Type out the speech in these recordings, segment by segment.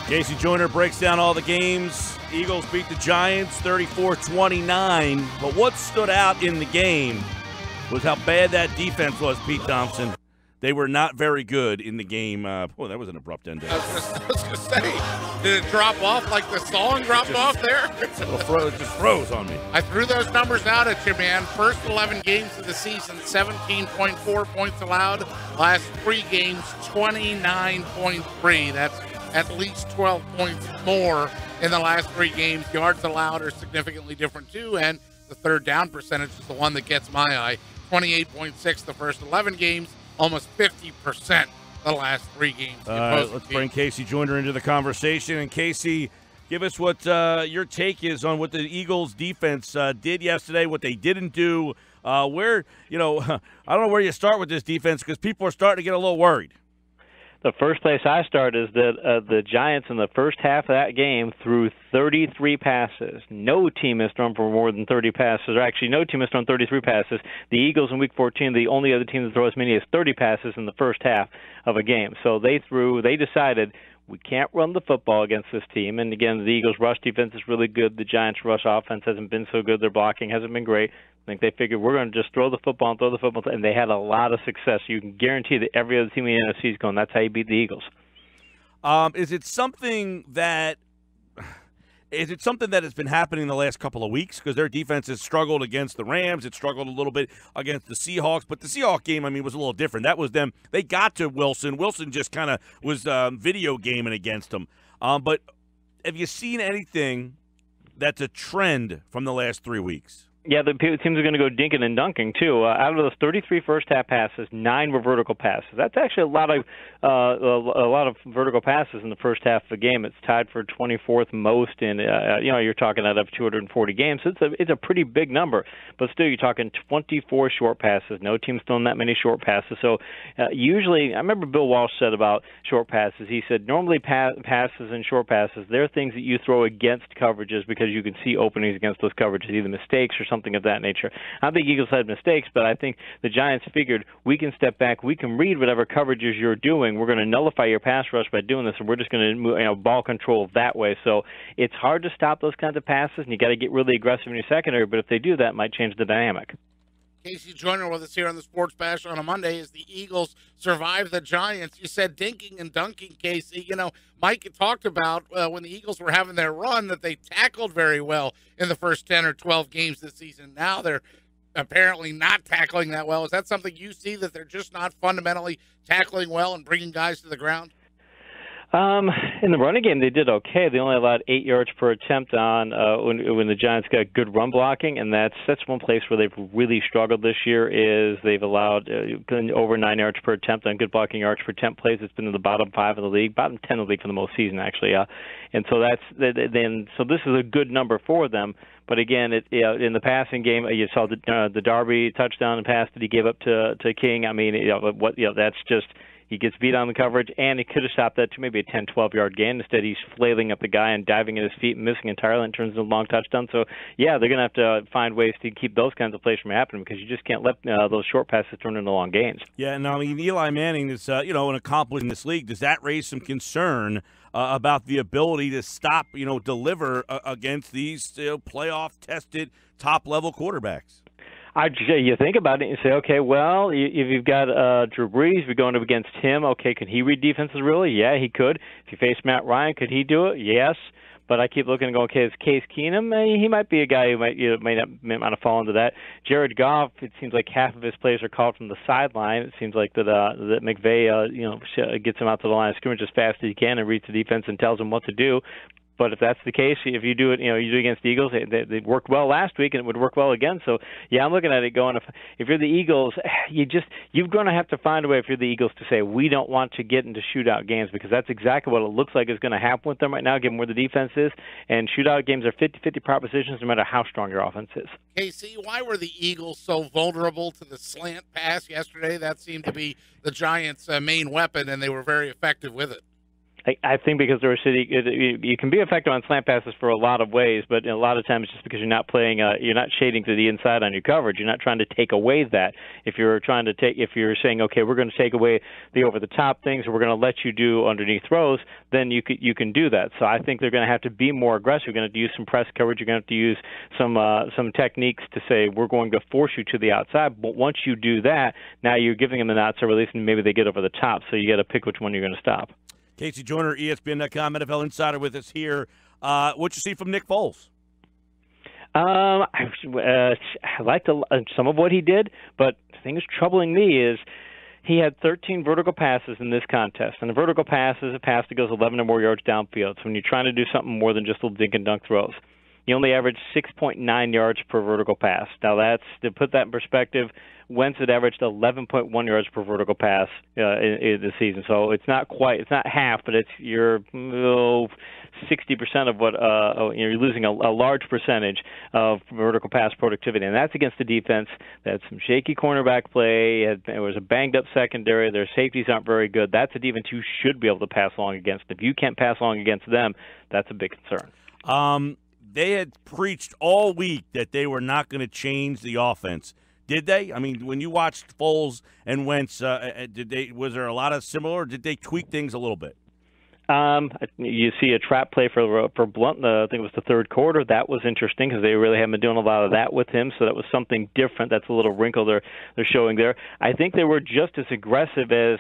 KC Joyner breaks down all the games. Eagles beat the Giants 34-29. But what stood out in the game was how bad that defense was, Pete Thompson. They were not very good in the game. That was an abrupt end. I was going to say, did it drop off like the song dropped off there? It just froze on me. I threw those numbers out at you, man. First 11 games of the season, 17.4 points allowed. Last 3 games, 29.3. That's at least 12 points more in the last 3 games. Yards allowed are significantly different, too. And the third down percentage is the one that gets my eye. 28.6 the first 11 games. Almost 50% the last 3 games. Let's bring KC Joyner into the conversation. And KC, give us what your take is on what the Eagles defense did yesterday, what they didn't do. I don't know where you start with this defense because people are starting to get a little worried. The first place I start is that the Giants in the first half of that game threw 33 passes. No team has thrown for more than 30 passes, or actually no team has thrown 33 passes. The Eagles in Week 14, the only other team to throw as many as 30 passes in the first half of a game. So they decided we can't run the football against this team. And again, the Eagles' rush defense is really good. The Giants' rush offense hasn't been so good. Their blocking hasn't been great. I think they figured we're going to just throw the football, and they had a lot of success. You can guarantee that every other team in the NFC is going, that's how you beat the Eagles. Is it something that has been happening the last couple of weeks? Because their defense has struggled against the Rams. It struggled a little bit against the Seahawks. But the Seahawks game, was a little different. That was them. They got to Wilson. Wilson just kind of was video gaming against them. But have you seen anything that's a trend from the last 3 weeks? Yeah, the teams are going to go dinking and dunking, too. Out of those 33 first-half passes, 9 were vertical passes. That's actually a lot of vertical passes in the first half of the game. It's tied for 24th most in, you're talking out of 240 games. So it's a pretty big number. But still, you're talking 24 short passes. No team's thrown that many short passes. So usually, I remember Bill Walsh said about short passes, he said, normally passes and short passes, they're things that you throw against coverages because you can see openings against those coverages, either mistakes or something of that nature. I think Eagles had mistakes, but I think the Giants figured we can step back, we can read whatever coverages you're doing. We're going to nullify your pass rush by doing this, and we're just going to ball control that way. So it's hard to stop those kinds of passes, and you got to get really aggressive in your secondary. But if they do that, it might change the dynamic. KC Joyner with us here on the Sports Bash on a Monday as the Eagles survive the Giants. You said dinking and dunking, KC. Mike talked about when the Eagles were having their run that they tackled very well in the first 10 or 12 games this season. Now they're apparently not tackling that well. Is that something you see, that they're just not fundamentally tackling well and bringing guys to the ground? In the running game, they did okay. They only allowed 8 yards per attempt on when the Giants got good run blocking, and that's one place where they've really struggled this year. Is they've allowed over 9 yards per attempt on good blocking yards per attempt plays. It's been in the bottom 5 of the league, bottom 10 of the league for the most season actually. And so so this is a good number for them. But again, in the passing game, you saw the Darby touchdown and pass that he gave up to King. That's just. He gets beat on the coverage, and he could have stopped that to maybe a 10, 12-yard gain. Instead, he's flailing up the guy and diving at his feet and missing entirely, and turns into a long touchdown. So, yeah, they're going to have to find ways to keep those kinds of plays from happening because you just can't let those short passes turn into long gains. Yeah, and Eli Manning is, an accomplishment in this league. Does that raise some concern about the ability to stop, deliver against these playoff-tested, top-level quarterbacks? You think about it and you say, okay, well, if you've got Drew Brees, we're going up against him. Okay, can he read defenses really? Yeah, he could. If you face Matt Ryan, could he do it? Yes. But I keep looking and going, okay, is Case Keenum? He might be a guy who might want to fall into that. Jared Goff, it seems like half of his plays are called from the sideline. It seems like that McVay, gets him out to the line of scrimmage as fast as he can and reads the defense and tells him what to do. But if that's the case, if you do it, you do it against the Eagles, they worked well last week, and it would work well again. So, yeah, I'm looking at it going, if you're the Eagles, you're going to have to find a way, if you're the Eagles, to say, we don't want to get into shootout games, because that's exactly what it looks like is going to happen with them right now, given where the defense is. And shootout games are 50-50 propositions no matter how strong your offense is. KC, why were the Eagles so vulnerable to the slant pass yesterday? That seemed to be the Giants' main weapon, and they were very effective with it. I think because they're a city, you can be effective on slant passes for a lot of ways, but a lot of times it's just because you're not playing, you're not shading to the inside on your coverage. You're not trying to take away that. If you're saying, okay, we're going to take away the over-the-top things, or we're going to let you do underneath throws, then you can do that. So I think they're going to have to be more aggressive. You're going to have to use some press coverage. You're going to have to use some techniques to say we're going to force you to the outside. But once you do that, now you're giving them an outside release, and maybe they get over the top. So you got to pick which one you're going to stop. KC Joyner, ESPN.com, NFL Insider with us here. What you see from Nick Foles? I liked some of what he did, but the thing that's troubling me is he had 13 vertical passes in this contest, and a vertical pass is a pass that goes 11 or more yards downfield. So when you're trying to do something more than just little dink and dunk throws, he only averaged 6.9 yards per vertical pass. Now, that's to put that in perspective. Wentz had averaged 11.1 yards per vertical pass in the season. So it's not half, but it's your 60% of what you're losing a large percentage of vertical pass productivity, and that's against the defense that had some shaky cornerback play. It was a banged up secondary. Their safeties aren't very good. That's a defense you should be able to pass along against. If you can't pass along against them, that's a big concern. They had preached all week that they were not going to change the offense. Did they? I mean, when you watched Foles and Wentz, was there a lot of similar, or did they tweak things a little bit? You see a trap play for Blunt. I think it was the third quarter. That was interesting because they really haven't been doing a lot of that with him. So that was something different. That's a little wrinkle they're showing there. I think they were just as aggressive as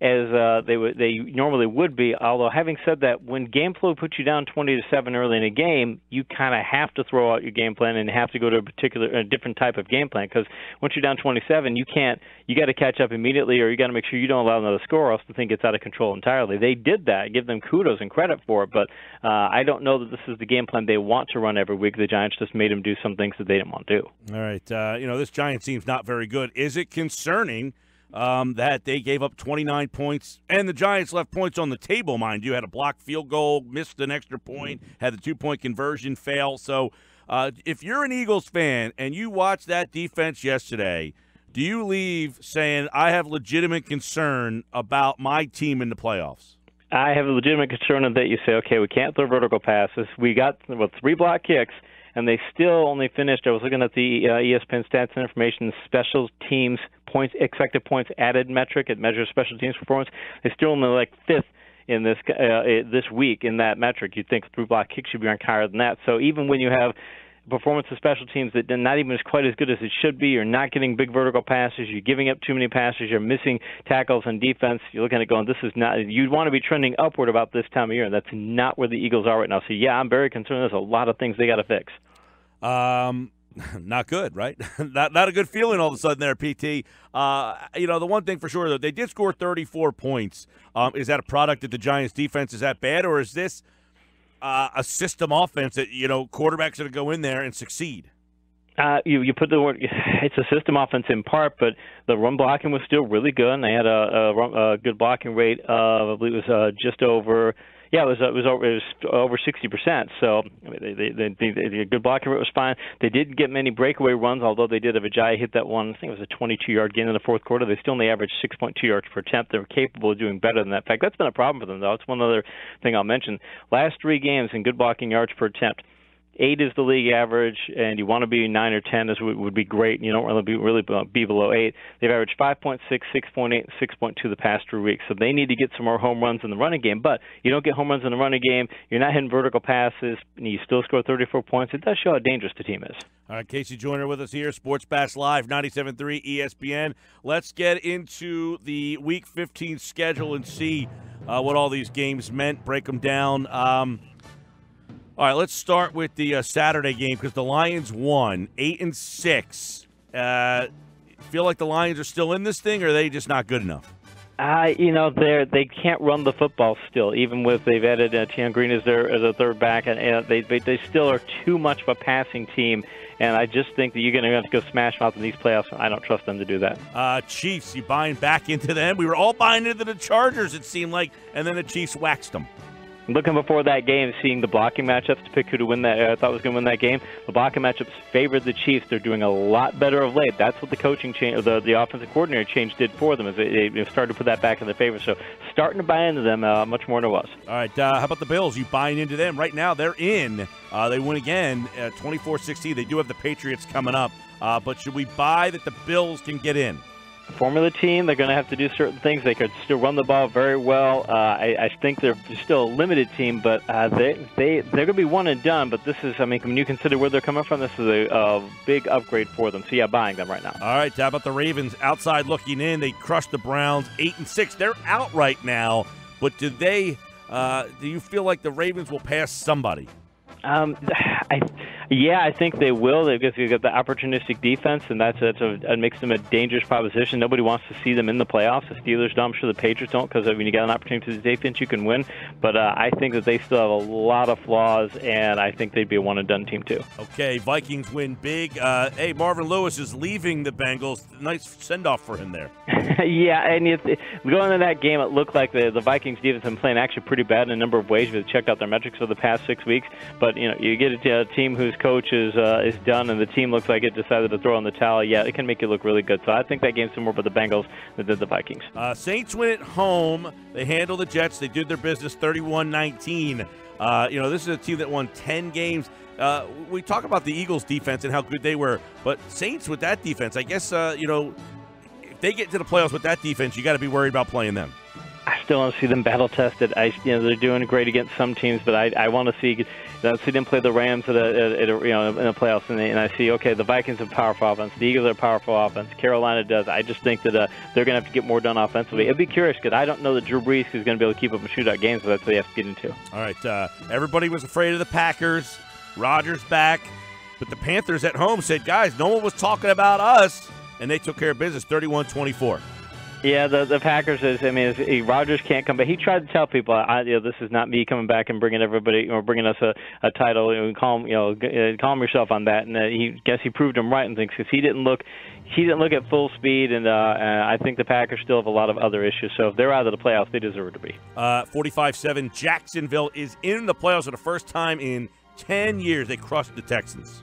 they normally would be. Although, having said that, when game flow puts you down 20-7 early in a game, you kind of have to throw out your game plan and have to go to a different type of game plan, because once you're down 27, you got to catch up immediately, or you got to make sure you don't allow another score, or else the thing gets out of control entirely. They did that. I give them kudos and credit for it, but I don't know that this is the game plan they want to run every week. The Giants just made them do some things that they didn't want to do. All right. This Giants team's not very good. Is it concerning that they gave up 29 points, and the Giants left points on the table, mind you? Had a blocked field goal, missed an extra point, had the 2-point conversion fail. So if you're an Eagles fan and you watch that defense yesterday, do you leave saying, I have legitimate concern about my team in the playoffs? I have a legitimate concern that you say, okay, we can't throw vertical passes. We got 3 block kicks, and they still only finished. I was looking at the ESPN stats and information, special teams points, expected points added metric. It measures special teams performance. They still only like 5th in this week in that metric. You'd think 3 block kicks should be ranked higher than that. So even when you have performance of special teams that not even is quite as good as it should be, you're not getting big vertical passes, you're giving up too many passes, you're missing tackles on defense, you're looking at it going, this is not, you'd want to be trending upward about this time of year, and that's not where the Eagles are right now. So yeah, I'm very concerned. There's a lot of things they got to fix. Not good, right? not a good feeling all of a sudden there, PT. The one thing for sure, though, they did score 34 points. Is that a product of the Giants' defense? Is that bad, or is this a system offense that, quarterbacks are going to go in there and succeed? You put the word, it's a system offense in part, but the run blocking was still really good, and they had a good blocking rate of, I believe it was just over. Yeah, it was over 60%. So the good blocking rate was fine. They didn't get many breakaway runs, although they did have Ajayi hit that one. I think it was a 22-yard gain in the fourth quarter. They still only averaged 6.2 yards per attempt. They're capable of doing better than that. In fact, that's been a problem for them, though. It's one other thing I'll mention. Last 3 games in good blocking yards per attempt, 8 is the league average, and you want to be 9 or 10 would be great. You don't really be below 8. They've averaged 5.6, 6.8, and 6.2 the past 3 weeks. So they need to get some more home runs in the running game. But you don't get home runs in the running game, you're not hitting vertical passes, and you still score 34 points. It does show how dangerous the team is. All right, KC Joyner with us here, Sports Bash Live, 97.3 ESPN. Let's get into the Week 15 schedule and see what all these games meant, break them down. All right, let's start with the Saturday game because the Lions won 8-6. Feel like the Lions are still in this thing, or are they just not good enough? They can't run the football still, even with they've added Tion Green as a third back, and they still are too much of a passing team. And I just think that you're going to have to go smash mouth in these playoffs. I don't trust them to do that. Chiefs, you buying back into them? We were all buying into the Chargers, it seemed like, and then the Chiefs waxed them. Looking before that game, seeing the blocking matchups to pick who to win that, I thought was going to win that game. The blocking matchups favored the Chiefs. They're doing a lot better of late. That's what the coaching change, the offensive coordinator change did for them. Is it started to put that back in their favor. So starting to buy into them much more than it was. All right, how about the Bills? You buying into them right now? They're in. They win again, 24-16. They do have the Patriots coming up, but should we buy that the Bills can get in? Formula team, they're going to have to do certain things. They could still run the ball very well. I think they're still a limited team, but they're going to be one and done. But this is, I mean, when you consider where they're coming from, this is a big upgrade for them. So, yeah, buying them right now. All right, how about the Ravens? Outside looking in, they crushed the Browns 8-6. They're out right now, but do you feel like the Ravens will pass somebody? I think they will. They've got the opportunistic defense, and that makes them a dangerous proposition. Nobody wants to see them in the playoffs. The Steelers don't. I'm sure the Patriots don't, because when you got an opportunity to the defense, you can win. But I think that they still have a lot of flaws, and I think they'd be a one-and-done team too. Okay, Vikings win big. Hey, Marvin Lewis is leaving the Bengals. Nice send-off for him there. Yeah, and going into that game, it looked like the Vikings defense have been playing actually pretty bad in a number of ways. We've checked out their metrics for the past 6 weeks, but you get a team whose coach is done, and the team looks like it decided to throw in the towel. Yeah, it can make you look really good. So I think that game's more for the Bengals than the Vikings. Saints win at home. They handle the Jets. They did their business 31-19. This is a team that won 10 games. We talk about the Eagles' defense and how good they were, but Saints with that defense, I guess, if they get to the playoffs with that defense, you got to be worried about playing them. I still don't see them battle tested. They're doing great against some teams, but I want to see them play the Rams in the playoffs, and I see the Vikings have powerful offense, the Eagles are powerful offense, Carolina does. I just think that they're going to have to get more done offensively. It'd be curious because I don't know that Drew Brees is going to be able to keep up and shootout games, but that's what they have to get into. All right, everybody was afraid of the Packers. Rodgers back, but the Panthers at home said, guys, no one was talking about us, and they took care of business 31-24. Yeah, the Packers Rodgers can't come back. He tried to tell people, this is not me coming back and bringing everybody or bringing us a title. Calm yourself on that. And he proved him right in things because he didn't look at full speed. And I think the Packers still have a lot of other issues. So if they're out of the playoffs, they deserve to be. 45-7. Jacksonville is in the playoffs for the first time in 10 years. They crushed the Texans.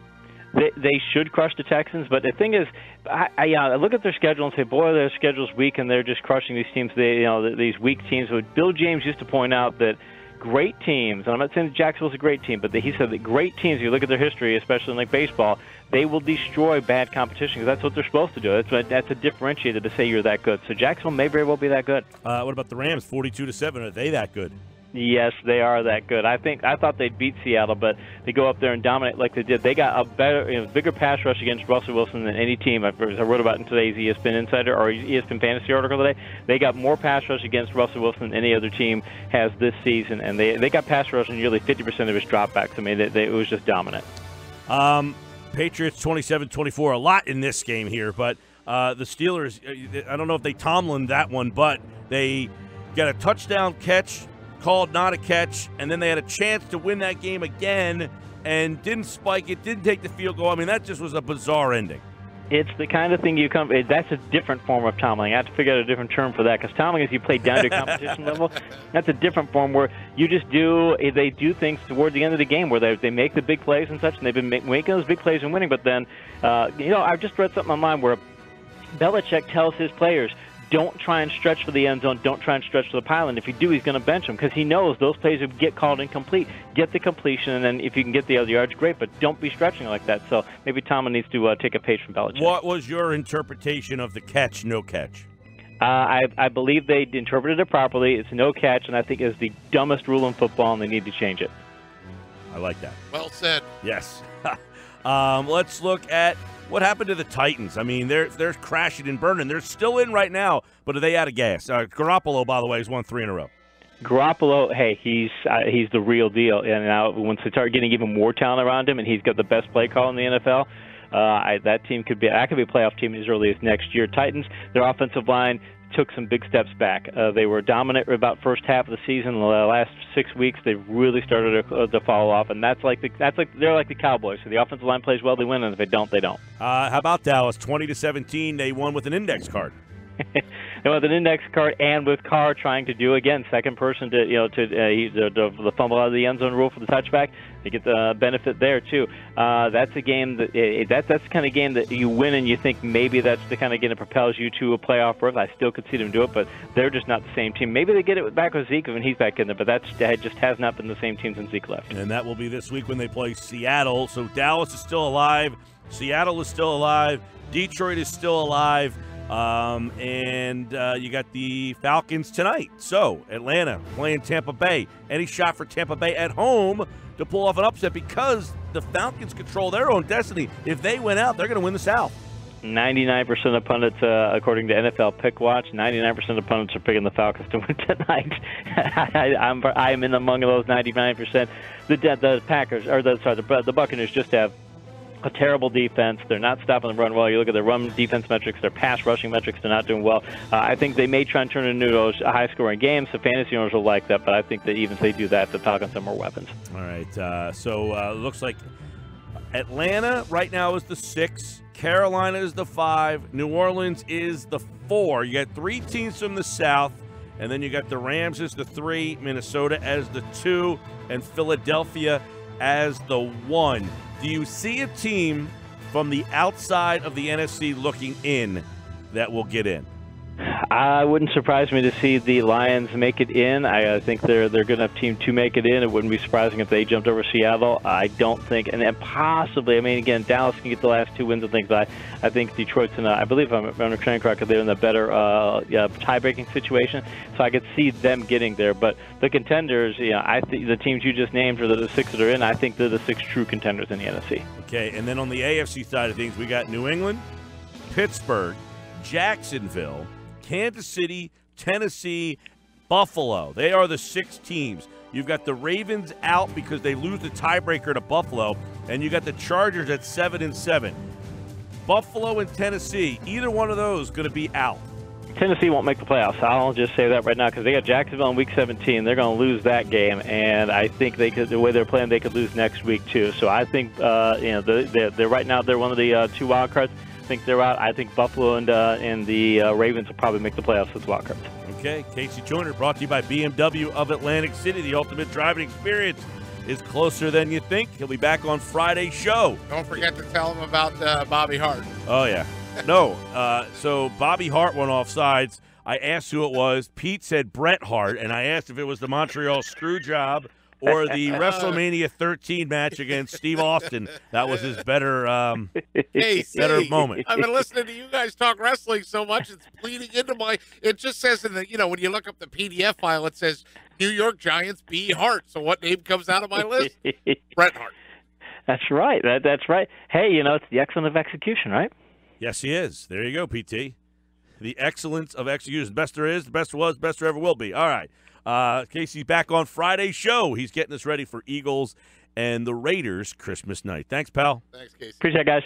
They should crush the Texans, but the thing is, I look at their schedule and say, boy, their schedule's weak, and they're just crushing these teams. These weak teams. But Bill James used to point out that great teams, and I'm not saying that Jacksonville's a great team, but he said that great teams, if you look at their history, especially in like baseball, they will destroy bad competition because that's what they're supposed to do. That's a differentiator to say you're that good. So Jacksonville may very well be that good. What about the Rams? 42-7. Are they that good? Yes, they are that good. I thought they'd beat Seattle, but they go up there and dominate like they did. They got a bigger pass rush against Russell Wilson than any team. I wrote about in today's ESPN Insider or ESPN Fantasy article today. They got more pass rush against Russell Wilson than any other team has this season, and they got pass rush in nearly 50% of his dropbacks. I mean, it was just dominant. Patriots 27-24. A lot in this game here, but the Steelers, I don't know if they Tomlin that one, but they got a touchdown catch called not a catch, and then they had a chance to win that game again and didn't spike it, didn't take the field goal. I mean, that just was a bizarre ending. It's the kind of thing that's a different form of Tomlin. I have to figure out a different term for that because Tomlin is you play down to competition level. That's a different form where you just they do things toward the end of the game where they make the big plays and such, and they've been making those big plays and winning. But then, I've just read something online where Belichick tells his players, don't try and stretch for the end zone. Don't try and stretch for the pylon. If you do, he's going to bench him because he knows those plays would get called incomplete. Get the completion, and then if you can get the other yards, great, but don't be stretching like that. So maybe Tomlin needs to take a page from Belichick. What was your interpretation of the catch, no catch? I believe they interpreted it properly. It's no catch, and I think it's the dumbest rule in football, and they need to change it. I like that. Well said. Yes. Let's look at what happened to the Titans. I mean, they're crashing and burning. They're still in right now, but are they out of gas? Garoppolo, by the way, has won 3 in a row. Garoppolo, hey, he's the real deal. And now once they start getting even more talent around him, and he's got the best play call in the NFL, that could be a playoff team as early as next year. Titans, their offensive line took some big steps back. They were dominant about first half of the season. The last 6 weeks, they really started to fall off, and they're like the Cowboys. So the offensive line plays well, they win, and if they don't, they don't. How about Dallas? 20-17, they won with an index card. and with an index card, and with Carr trying to do again second person to the fumble out of the end zone rule for the touchback, to get the benefit there too. That's a game that's the kind of game that you win and you think maybe that's the kind of game that propels you to a playoff berth. I still could see them do it, but they're just not the same team. Maybe they get it back with Zeke when he's back in there, but that just has not been the same team since Zeke left. And that will be this week when they play Seattle. So Dallas is still alive. Seattle is still alive. Detroit is still alive. And you got the Falcons tonight. So Atlanta playing Tampa Bay. Any shot for Tampa Bay at home to pull off an upset, because the Falcons control their own destiny. If they win out, they're going to win the South. 99% of pundits, according to NFL Pick Watch, 99% of pundits are picking the Falcons to win tonight. I'm in among those 99%. The Packers, or the Buccaneers, just have a terrible defense. They're not stopping the run well. You look at their run defense metrics, their pass rushing metrics, they're not doing well. I think they may try and turn it into those high-scoring games. The fantasy owners will like that, but I think that even if they do that, the Falcons have more weapons. All right. So looks like Atlanta right now is the 6. Carolina is the 5. New Orleans is the 4. You got 3 teams from the South, and then you got the Rams as the 3, Minnesota as the 2, and Philadelphia as the 1. Do you see a team from the outside of the NFC looking in that will get in? It wouldn't surprise me to see the Lions make it in. I think they're good enough team to make it in. It wouldn't be surprising if they jumped over Seattle. I don't think, and then possibly, I mean, again, Dallas can get the last 2 wins and things. But I think Detroit's in I believe I'm understanding correctly, they're in a better tie-breaking situation. So I could see them getting there. But the contenders, I think the teams you just named, or the 6 that are in, I think they're the 6 true contenders in the NFC. Okay, and then on the AFC side of things, we got New England, Pittsburgh, Jacksonville, Kansas City, Tennessee, Buffalo. They are the 6 teams. You've got the Ravens out because they lose the tiebreaker to Buffalo, and you got the Chargers at 7-7. Buffalo and Tennessee, either one of those going to be out. Tennessee won't make the playoffs. I'll just say that right now because they got Jacksonville in Week 17. They're going to lose that game, and I think they could. The way they're playing, they could lose next week too. So I think they're right now they're one of the 2 wild cards. I think they're out. I think Buffalo and the Ravens will probably make the playoffs as wild cards. Okay, KC Joyner brought to you by BMW of Atlantic City. The ultimate driving experience is closer than you think. He'll be back on Friday's show. Don't forget to tell him about Bobby Hart. Oh, yeah. No, so Bobby Hart went off sides. I asked who it was. Pete said Bret Hart, and I asked if it was the Montreal Screwjob or the WrestleMania 13 match against Steve Austin. That was his better moment. I've been listening to you guys talk wrestling so much, it's bleeding into my – it just says in the – when you look up the PDF file, it says New York Giants B. Hart. So what name comes out of my list? Bret Hart. That's right. That's right. Hey, it's the excellence of execution, right? Yes, he is. There you go, PT. The excellence of execution. Best there is, the best there was, best there ever will be. All right. Casey's back on Friday's show. He's getting us ready for Eagles and the Raiders Christmas night. Thanks, pal. Thanks, Casey. Appreciate it, guys.